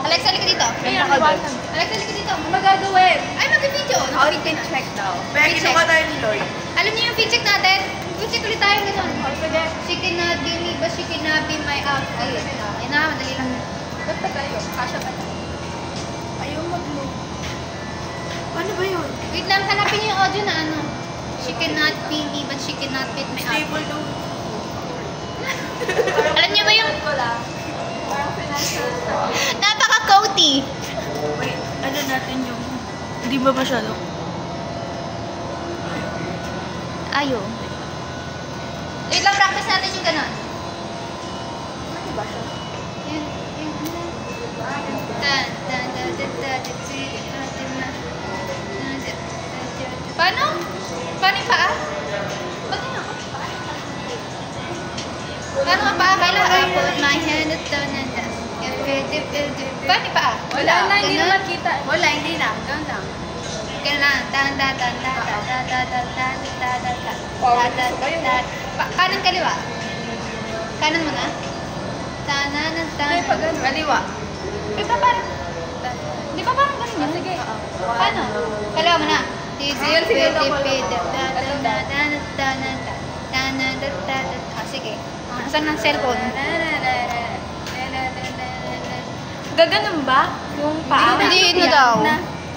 Alexa, halika dito. Alexa, halika dito. Magagawin. Ay, mag-video. Outfit check daw. Becky, check. ka tayo ni Lloyd. Alam niyo yung fit check natin? Fit check ulit tayo ganun. Sige. She cannot be me, but she cannot be my outfit. Okay na, madali lang. Ba't na tayo? Kasha ba tayo? Ayaw mag-look. Paano ba yun? Wait lang, hanapin niyo yung audio na ano. She cannot be me, but she cannot fit my outfit. Stable daw. Alam niyo ba yung... Parang financial. Napaka-coaty. Wait, ano natin yung... Hindi ba masyado? Ayo. Wait lang, practice natin yung ganon. Ano ba siya? Paano? Paano yung paa? Ba't yun ako? Paano ang paa? Kailangan I put my hand at down and down. Paano yung paa? Wala na, hindi Ganon? naman kita. Wala, hindi na. Ganun lang. Kailangan. Kanan kaliwa. Kanan muna. Hindi pa ganun. Kaliwa. Di ba parang ganun yun? Sige. Paano? Kaliwa mo na. Sige, double. Sige. Saan ang cellphone? Gaganon ba? Yung paa? Hindi na daw.